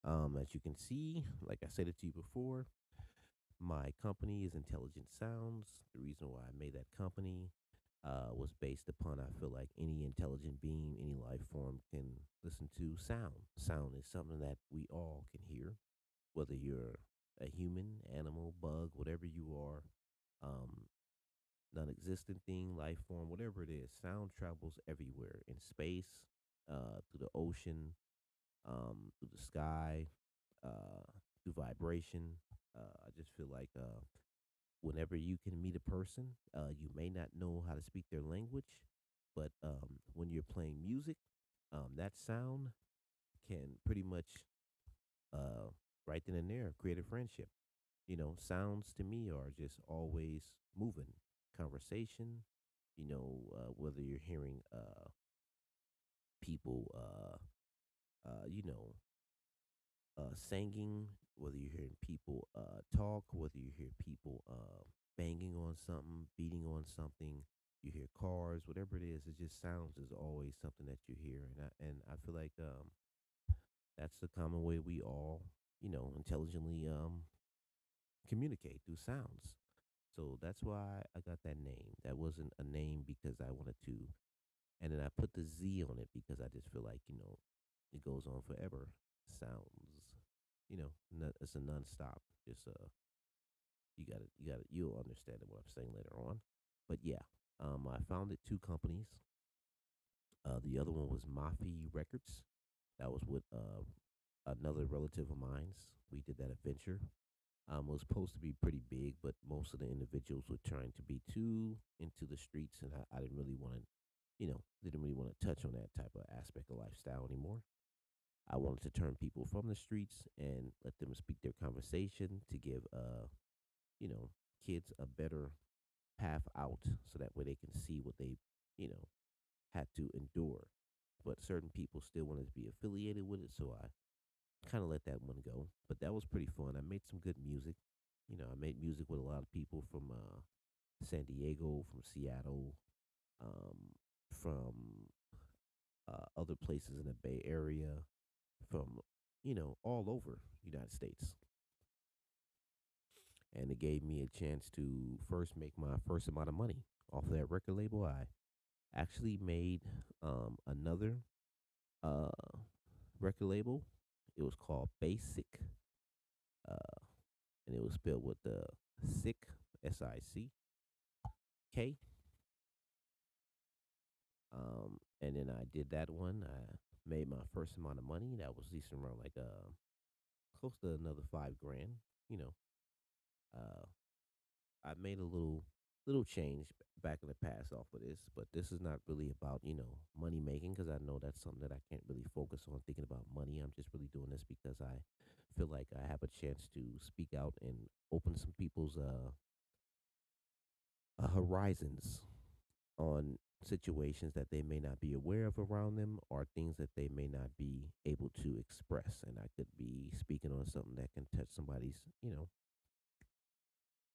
As you can see, like I said it to you before, my company is Intelligent Sounds. The reason why I made that company was based upon I feel like any intelligent being, any life form can listen to sound. Sound is something that we all can hear, whether you're a human, animal, bug, whatever you are, um, non-existent thing, life form, whatever it is. Sound travels everywhere in space, through the ocean, through the sky, uh, through vibration. I just feel like whenever you can meet a person, you may not know how to speak their language, but when you're playing music, that sound can pretty much right then and there create a friendship. Sounds to me are just always moving conversation. Whether you're hearing people, singing, whether you're hearing people talk, whether you hear people banging on something, beating on something, you hear cars, whatever it is, it just sounds is always something that you hear, and I feel like that's the common way we all, intelligently communicate through sounds. So that's why I got that name. That wasn't a name because I wanted to, and then I put the Z on it because I just feel like it goes on forever. Sounds, it's a nonstop. Just you'll understand what I'm saying later on. But yeah, I founded two companies. The other one was Mafi Records. That was with another relative of mine's. We did that adventure. It was supposed to be pretty big, but most of the individuals were trying to be too into the streets, and I didn't really want to, didn't really want to touch on that type of aspect of lifestyle anymore. I wanted to turn people from the streets and let them speak their conversation to give, you know, kids a better path out, so that way they can see what they, you know, had to endure. But certain people still wanted to be affiliated with it, so I kind of let that one go. But that was pretty fun. I made some good music. I made music with a lot of people from San Diego, from Seattle, um, from other places in the Bay Area, from all over United States, and it gave me a chance to first make my first amount of money off of that record label. I actually made another uh, record label. It was called Basic, uh, and it was spelled with the Sick, SICK. And then I did that one. I made my first amount of money. That was decent, around like close to another 5 grand. You know, uh, I made a little change back in the past off of this, but this is not really about money making, because I know that's something that I can't really focus on thinking about money. I'm just really doing this because I feel like I have a chance to speak out and open some people's horizons on situations that they may not be aware of around them, or things that they may not be able to express. And I could be speaking on something that can touch somebody's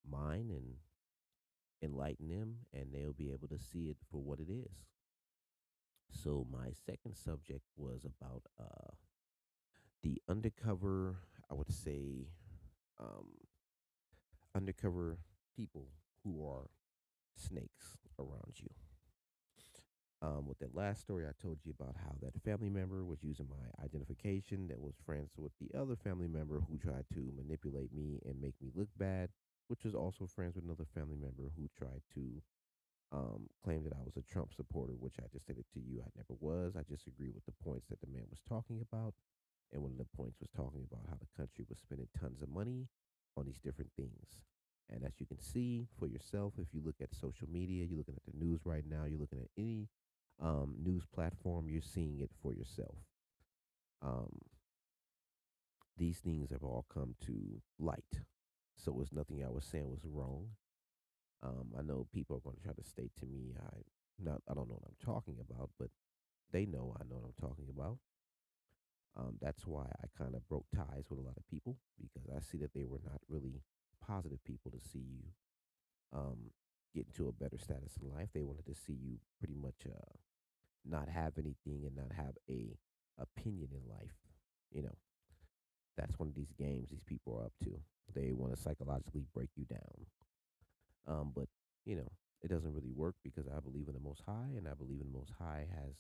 mind and enlighten them, and they'll be able to see it for what it is. So my second subject was about the undercover, I would say, um, undercover people who are snakes around you. With that last story, I told you about how that family member was using my identification, that was friends with the other family member who tried to manipulate me and make me look bad, which was also friends with another family member who tried to claim that I was a Trump supporter, which I just stated to you I never was. I just agree with the points that the man was talking about. And one of the points was talking about how the country was spending tons of money on these different things. And as you can see for yourself, if you look at social media, you're looking at the news right now, you're looking at any news platform, you're seeing it for yourself. Um, these things have all come to light. So it's nothing I was saying was wrong. I know people are going to try to state to me I don't know what I'm talking about, but they know I know what I'm talking about. That's why I kind of broke ties with a lot of people, because I see that they were not really positive people to see you um, get into a better status in life. They wanted to see you pretty much not have anything and not have a opinion in life. You know, that's one of these games these people are up to. They want to psychologically break you down. But you know, it doesn't really work, because I believe in the Most High, and I believe in the Most High has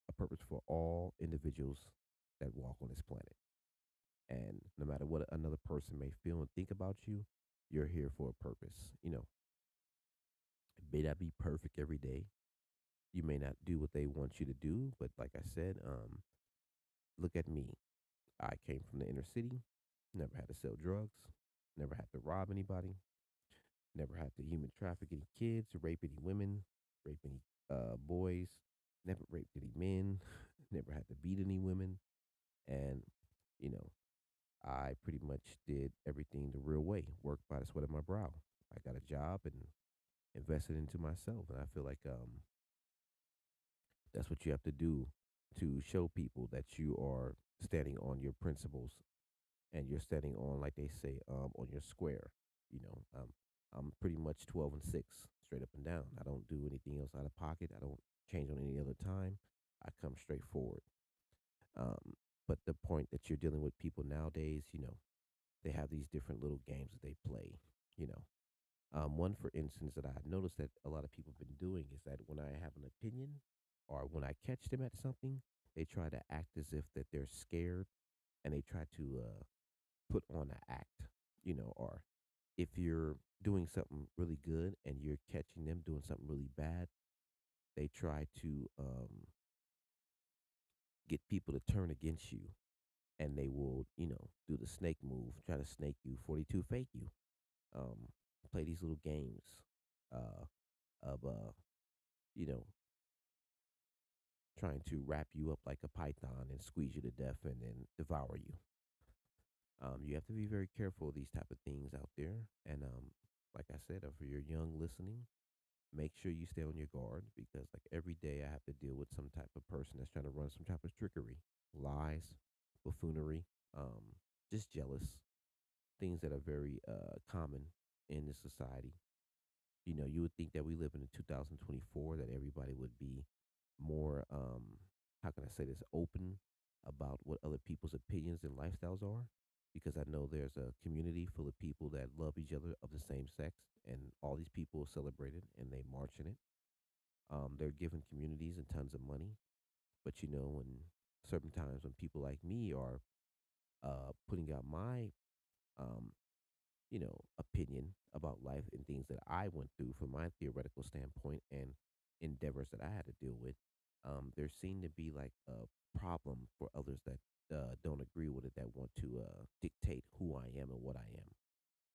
a purpose for all individuals that walk on this planet. And no matter what another person may feel and think about you, you're here for a purpose. It may not be perfect every day. You may not do what they want you to do, but like I said, look at me. I came from the inner city, never had to sell drugs, never had to rob anybody, never had to human traffic any kids, rape any women, rape any boys, never raped any men, never had to beat any women. And, you know, I pretty much did everything the real way, worked by the sweat of my brow. I got a job and invested into myself. And I feel like that's what you have to do to show people that you are standing on your principles, and you're standing on, like they say, on your square. I'm pretty much 12 and 6, straight up and down. I don't do anything else out of pocket. I don't change on any other time. I come straight forward. But the point that you're dealing with people nowadays, they have these different little games that they play. You know, one for instance that I noticed that a lot of people have been doing is that when I have an opinion, or when I catch them at something, they try to act as if that they're scared, and they try to put on an act, or if you're doing something really good and you're catching them doing something really bad, they try to get people to turn against you, and they will, do the snake move, try to snake you, 42 fake you, um, play these little games uh, of, you know, trying to wrap you up like a python and squeeze you to death and then devour you. You have to be very careful of these type of things out there. And like I said, for your young listening, make sure you stay on your guard because like every day I have to deal with some type of person that's trying to run some type of trickery, lies, buffoonery, just jealous, things that are very common in this society. You would think that we live in 2024 that everybody would be more how can I say this, open about what other people's opinions and lifestyles are, because I know there's a community full of people that love each other of the same sex, and all these people celebrate it and they march in it. They're giving communities and tons of money, but when certain times when people like me are putting out my um, opinion about life and things that I went through from my theoretical standpoint and endeavors that I had to deal with, there seemed to be like a problem for others that don't agree with it, that want to dictate who I am and what I am,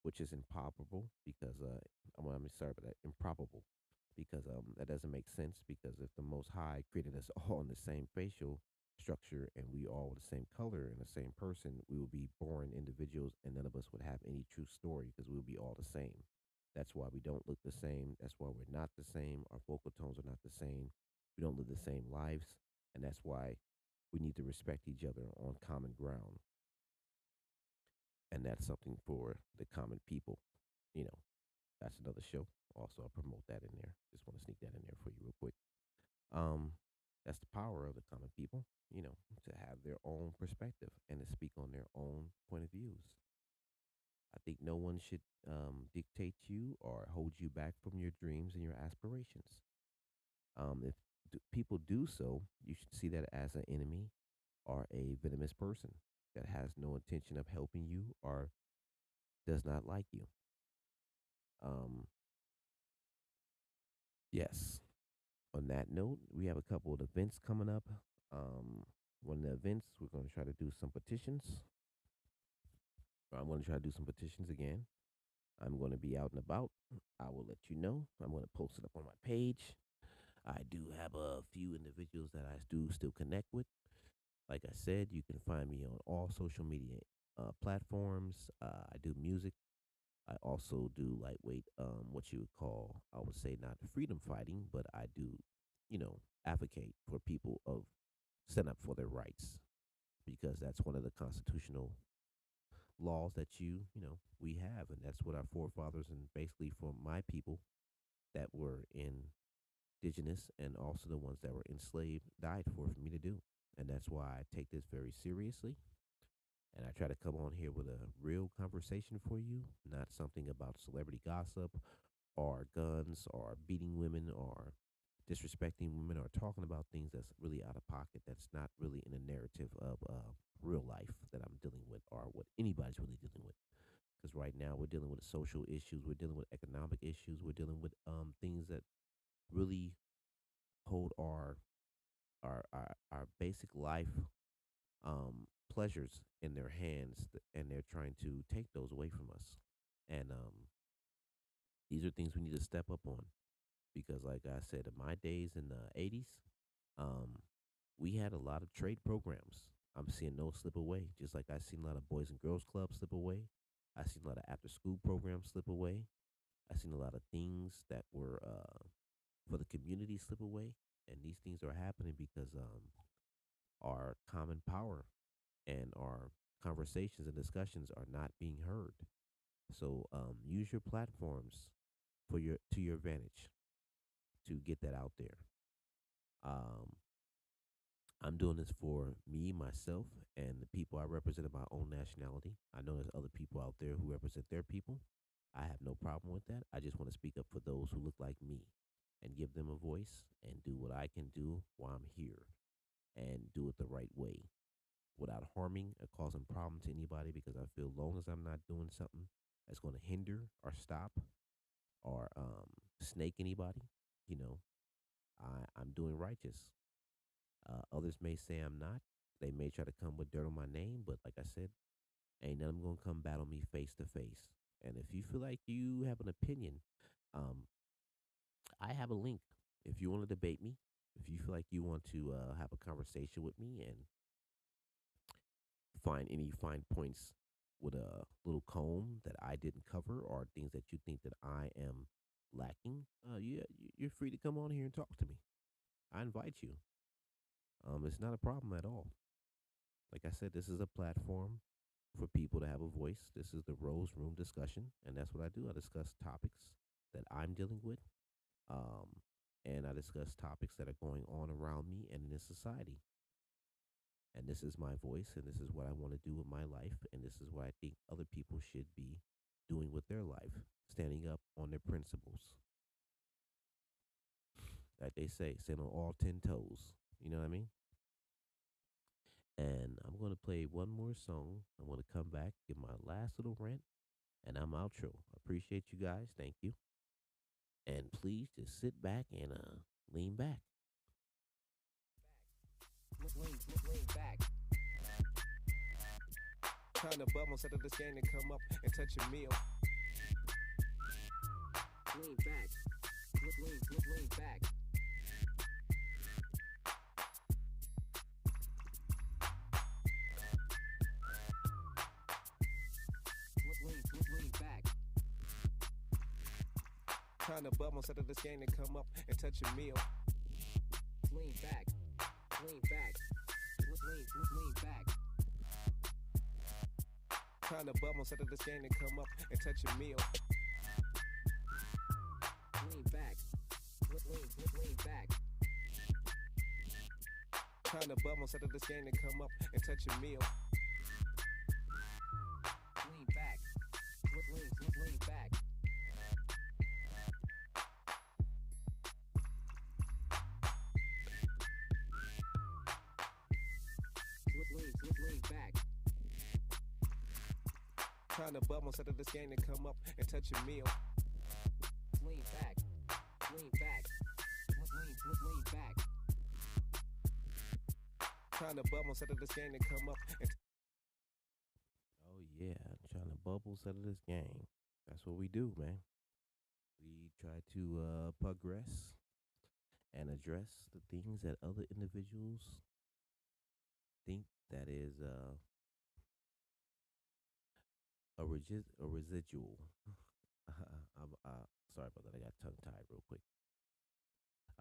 which is improbable because I'm sorry, but improbable because that doesn't make sense. Because if the Most High created us all in the same facial structure and we all were the same color and the same person, we would be born individuals and none of us would have any true story because we would be all the same. That's why we don't look the same. That's why we're not the same. Our vocal tones are not the same. We don't live the same lives. And that's why we need to respect each other on common ground. And that's something for the common people. You know, that's another show. Also, I'll promote that in there. Just want to sneak that in there for you real quick. Um, that's the power of the common people, to have their own perspective and to speak on their own point of views. I think no one should dictate you or hold you back from your dreams and your aspirations. If people do so, you should see that as an enemy or a venomous person that has no intention of helping you or does not like you. Um, yes. On that note, we have a couple of events coming up. One of the events, we're going to try to do some petitions. I'm going to try to do some petitions again. I'm going to be out and about. I will let you know. I'm going to post it up on my page. I do have a few individuals that I do still connect with. Like I said, you can find me on all social media platforms. I do music. I also do lightweight, what you would call, I would say, not freedom fighting, but I do, advocate for people of stand up for their rights because that's one of the constitutional laws that we have, and that's what our forefathers and basically for my people that were indigenous and also the ones that were enslaved died for me to do, and that's why I take this very seriously. And I try to come on here with a real conversation for you, not something about celebrity gossip or guns or beating women or disrespecting women or talking about things that's really out of pocket, that's not really in a narrative of real life that I'm dealing with or what anybody's really dealing with. Because right now we're dealing with social issues, we're dealing with economic issues, we're dealing with things that really hold our basic life pleasures in their hands, and they're trying to take those away from us. And these are things we need to step up on because, like I said, in my days in the 80s, um, we had a lot of trade programs. I'm seeing those slip away, just like I've seen a lot of Boys and Girls Clubs slip away. I've seen a lot of after school programs slip away. I've seen a lot of things that were for the community slip away. And these things are happening because our common power and our conversations and discussions are not being heard. So use your platforms for your to your advantage to get that out there. Um, I'm doing this for me, myself, and the people I represent in my own nationality. I know there's other people out there who represent their people. I have no problem with that. I just want to speak up for those who look like me and give them a voice and do what I can do while I'm here and do it the right way. without harming or causing problem to anybody, because I feel long as I'm not doing something that's going to hinder or stop or snake anybody, you know, I'm doing righteous. Others may say I'm not. They may try to come with dirt on my name, but like I said, ain't none of them gonna come battle me face to face. And if you feel like you have an opinion, um, I have a link. If you want to debate me, if you feel like you want to have a conversation with me and find any fine points with a little comb that I didn't cover or things that you think that I am lacking, yeah, you're free to come on here and talk to me. I invite you. It's not a problem at all. Like I said, this is a platform for people to have a voice. This is the Rose Room discussion, and that's what I do. I discuss topics that I'm dealing with, um, and I discuss topics that are going on around me and in this society. And this is my voice, and this is what I want to do with my life, and this is what I think other people should be doing with their life, standing up on their principles. Like they say, stand on all 10 toes. You know what I mean? And I'm going to play one more song. I'm going to come back, give my last little rant, and I'm outro. Appreciate you guys. Thank you. And please just sit back and lean back. Lean back. Trying to bubble instead of this game to come up and touch a meal. Lean back. Lean back. Lean back. Trying to bubble instead of this game to come up and touch a meal. Lean back. Lean back. Lean back. Trying to bubble instead of this game to come up and touch a meal. Lean back. Lean back. Trying to bubble instead of this game to come up and touch a meal. Lean back. Lean back. Lean back. Trying to bubble instead of this game to come up and touch a meal. Lean back. Lean back. Lean back. Trying to bubble instead of this game to come up and Oh, yeah. Trying to bubble instead of this game. That's what we do, man. We try to progress and address the things that other individuals think that is a residual. I'm sorry about that. I got tongue tied real quick.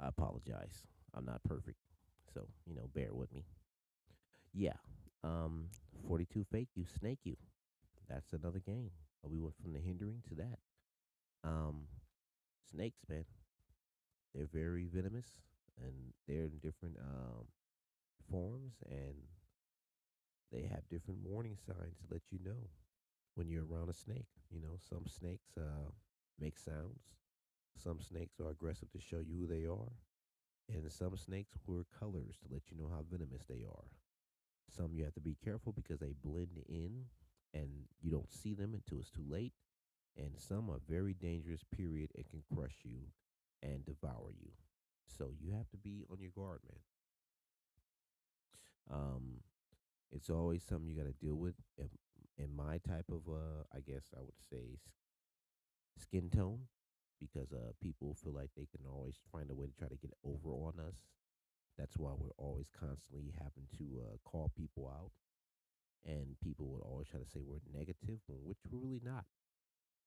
I apologize. I'm not perfect, so bear with me. Yeah. 42 fake you, snake you. That's another game. We went from the hindering to that. Um, Snakes, man, they're very venomous, and they're in different forms, and they have different warning signs to let you know when you're around a snake. Some snakes make sounds. Some snakes are aggressive to show you who they are. And some snakes wear colors to let you know how venomous they are. Some you have to be careful because they blend in and you don't see them until it's too late. And some are very dangerous, period, and can crush you and devour you. So you have to be on your guard, man. Um, it's always something you got to deal with. In my type of, I guess I would say, skin tone, because people feel like they can always find a way to try to get over on us. That's why we're always constantly having to call people out, and people would always try to say we're negative, which we're really not.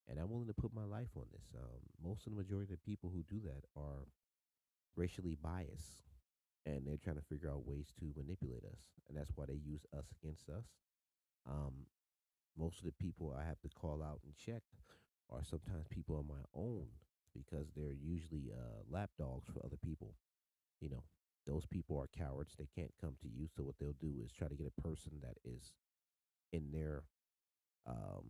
And I'm willing to put my life on this. Most of the majority of the people who do that are racially biased, and they're trying to figure out ways to manipulate us, and that's why they use us against us. Um, Most of the people I have to call out and check are sometimes people on my own, because they're usually lapdogs for other people. You know, those people are cowards. They can't come to you. So what they'll do is try to get a person that is in their um,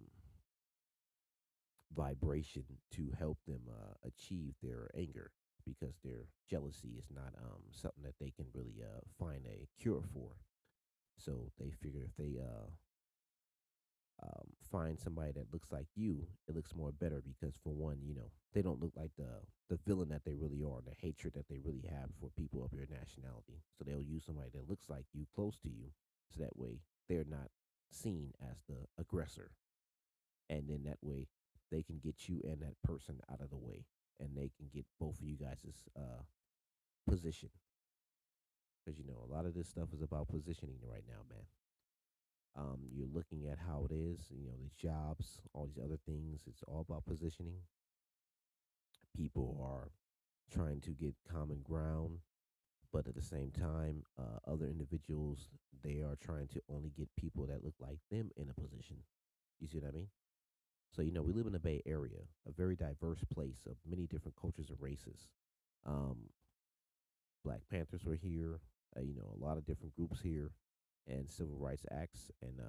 vibration to help them achieve their anger, because their jealousy is not something that they can really find a cure for. So they figure if they find somebody that looks like you, it looks more better because for one, they don't look like the villain that they really are, the hatred that they really have for people of your nationality. So they'll use somebody that looks like you, close to you, so that way they're not seen as the aggressor, and then that way they can get you and that person out of the way, and they can get both of you guys' position. Because a lot of this stuff is about positioning right now, man. You're looking at how it is, these jobs, all these other things. It's all about positioning. People are trying to get common ground, but at the same time, other individuals, they are trying to only get people that look like them in a position. You see what I mean? So, we live in the Bay Area, a very diverse place of many different cultures and races. Um, Black Panthers were here, a lot of different groups here, and civil rights acts. And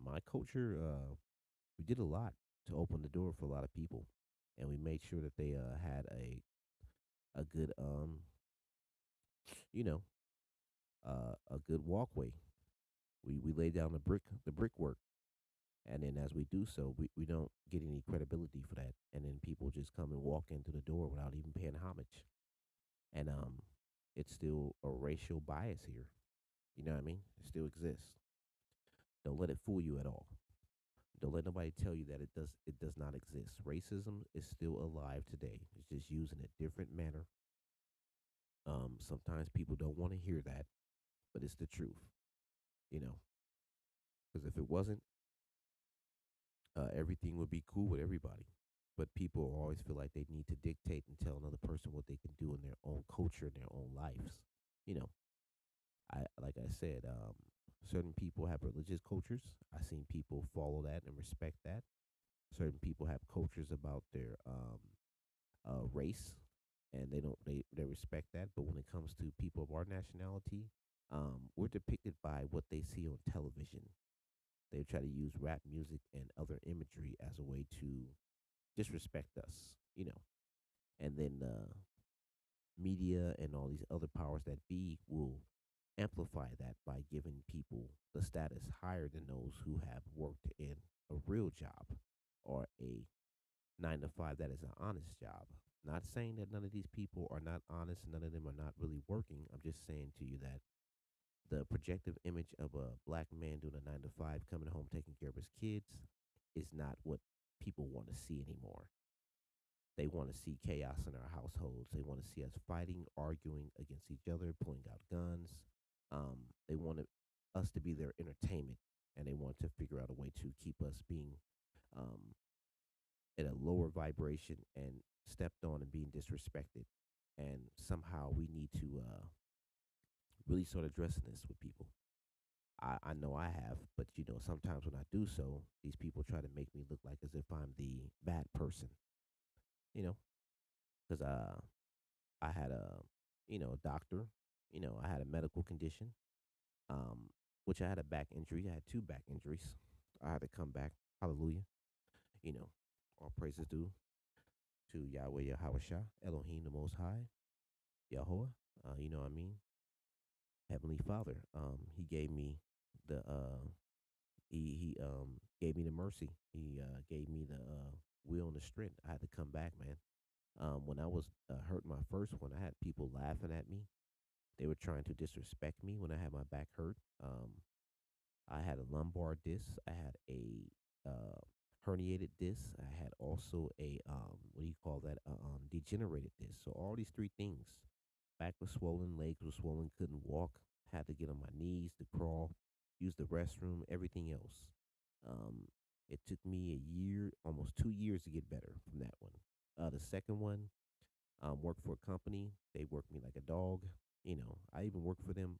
my culture, we did a lot to open the door for a lot of people, and we made sure that they had a good you know a good walkway. We laid down the brickwork, and then as we do so, we don't get any credibility for that, and then people just come and walk into the door without even paying homage, and it's still a racial bias here. You know what I mean? It still exists. Don't let it fool you at all. Don't let nobody tell you that it does not exist. Racism is still alive today. It's just used in a different manner. Sometimes people don't want to hear that, but it's the truth, you know. Because if it wasn't, everything would be cool with everybody. But people always feel like they need to dictate and tell another person what they can do in their own culture, in their own lives. You know, I like I said, certain people have religious cultures. I've seen people follow that and respect that. Certain people have cultures about their race, and they respect that. But when it comes to people of our nationality, we're depicted by what they see on television. They try to use rap music and other imagery as a way to disrespect us, and then media and all these other powers that be will amplify that by giving people the status higher than those who have worked in a real job or a 9 to 5 that is an honest job. Not saying that none of these people are not honest, none of them are not really working. I'm just saying to you that the projective image of a black man doing a 9 to 5, coming home, taking care of his kids, is not what people want to see anymore. They want to see chaos in our households. They want to see us fighting, arguing against each other, pulling out guns. They want us to be their entertainment, and they want to figure out a way to keep us being um, at a lower vibration and stepped on and being disrespected. And somehow we need to really start addressing this with people. I know I have, but sometimes when I do so, these people try to make me look like as if I'm the bad person, you know, because I had a doctor, I had a medical condition, um, which I had a back injury. I had two back injuries. I had to come back. Hallelujah. You know, all praises due to Yahweh Yahweh Elohim the Most High, Yahweh. You know what I mean? Heavenly Father. He gave me the he gave me the mercy. He gave me the will and the strength. I had to come back, man. When I was hurt my first one, I had people laughing at me. They were trying to disrespect me when I had my back hurt. I had a lumbar disc. I had a herniated disc. I had also a what do you call that? Degenerated disc. So all these three things: back was swollen, legs were swollen, couldn't walk, had to get on my knees to crawl, use the restroom, everything else. Um, it took me a year, almost 2 years to get better from that one. The second one, worked for a company. They worked me like a dog. I even worked for them.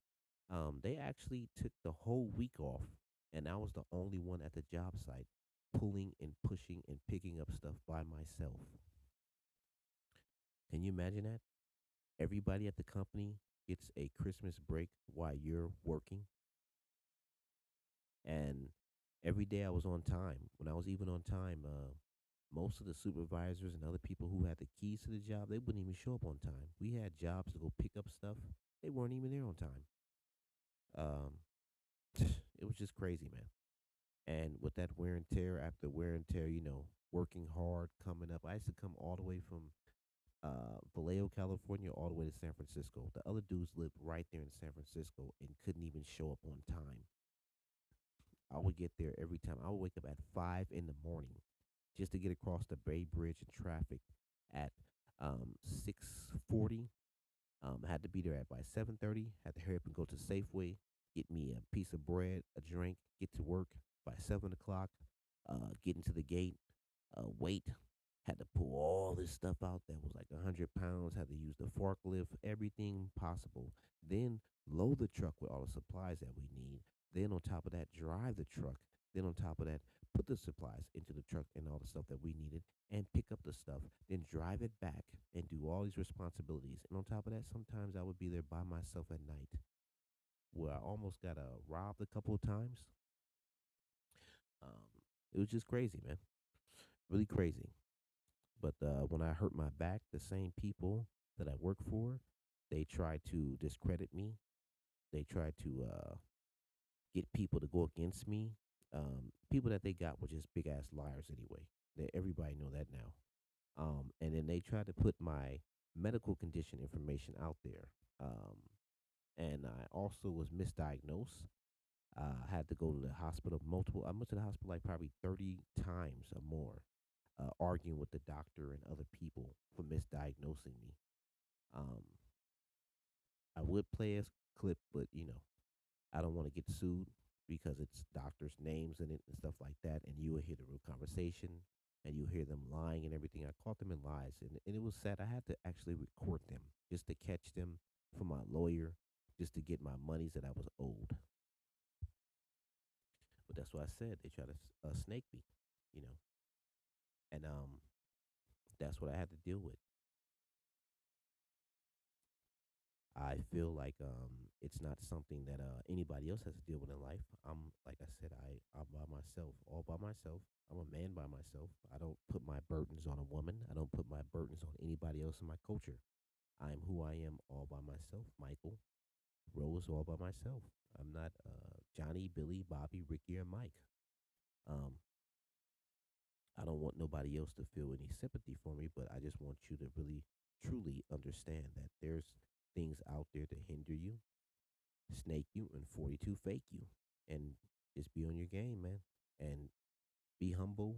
They actually took the whole week off, and I was the only one at the job site pulling and pushing and picking up stuff by myself. Can you imagine that? Everybody at the company gets a Christmas break while you're working, and every day I was on time. When I was even on time, most of the supervisors and other people who had the keys to the job, they wouldn't even show up on time. We had jobs to go pick up stuff. They weren't even there on time. Um, It was just crazy, man. And with that wear and tear, after wear and tear, working hard, coming up. I used to come all the way from Vallejo, California, all the way to San Francisco. The other dudes lived right there in San Francisco and couldn't even show up on time. I would get there every time. I would wake up at 5 in the morning just to get across the Bay Bridge in traffic at 6:40. I had to be there at by 7:30. Had to hurry up and go to Safeway, get me a piece of bread, a drink, get to work by 7 o'clock. Get into the gate, wait. Had to pull all this stuff out that was like 100 pounds. Had to use the forklift, everything possible. Then load the truck with all the supplies that we need. Then on top of that, drive the truck. Then on top of that, put the supplies into the truck and all the stuff that we needed and pick up the stuff. Then drive it back and do all these responsibilities. And on top of that, sometimes I would be there by myself at night where I almost got robbed a couple of times. Um, it was just crazy, man. Really crazy. But when I hurt my back, the same people that I work for, they tried to discredit me. They tried to get people to go against me. People that they got were just big ass liars anyway. Everybody know that now. And then they tried to put my medical condition information out there. And I also was misdiagnosed. Had to go to the hospital multiple. I went to the hospital like probably 30 times or more, arguing with the doctor and other people for misdiagnosing me. Um, I would play a clip, but I don't want to get sued because it's doctors' names in it and stuff like that, and you will hear the real conversation and you hear them lying and everything. I caught them in lies, and it was sad. I had to actually record them just to catch them for my lawyer, just to get my monies that I was owed. But that's what I said. They try to snake me, you know, and that's what I had to deal with. I feel like it's not something that anybody else has to deal with in life. I'm like I said, I'm by myself, all by myself. I'm a man by myself. I don't put my burdens on a woman. I don't put my burdens on anybody else in my culture. I'm who I am all by myself. Michael Rose all by myself. I'm not Johnny, Billy, Bobby, Ricky, or Mike. Um, I don't want nobody else to feel any sympathy for me, but I just want you to really, truly understand that there's things out there to hinder you, snake you, and 42 fake you. And just be on your game, man. And be humble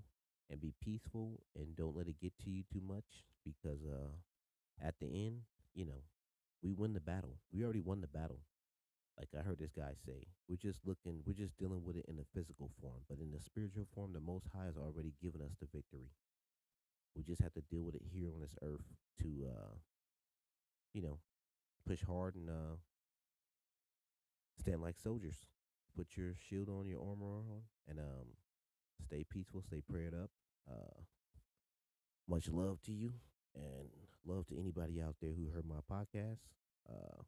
and be peaceful and don't let it get to you too much because at the end, you know, we win the battle. We already won the battle. Like I heard this guy say, we're just dealing with it in the physical form, but in the spiritual form, the Most High has already given us the victory. We just have to deal with it here on this earth to, you know, push hard and stand like soldiers. Put your shield on, your armor on, and stay peaceful, stay prayed up. Uh, much love to you, and love to anybody out there who heard my podcast. Uh,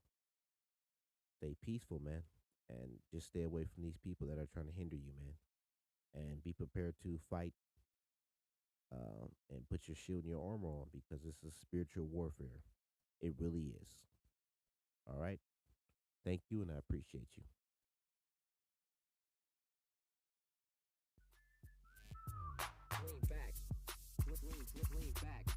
Stay peaceful, man, and just stay away from these people that are trying to hinder you, man. And be prepared to fight and put your shield and your armor on because this is spiritual warfare. It really is. All right. Thank you, and I appreciate you. Lean back. Lean back.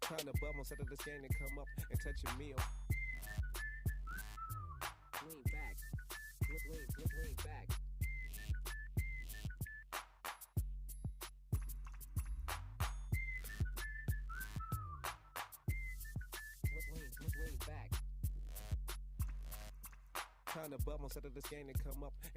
Trying to bubble instead of this game to come up and touch a meal. Lean back. Lean back. Lean back. Trying to bubble instead of this game to come up and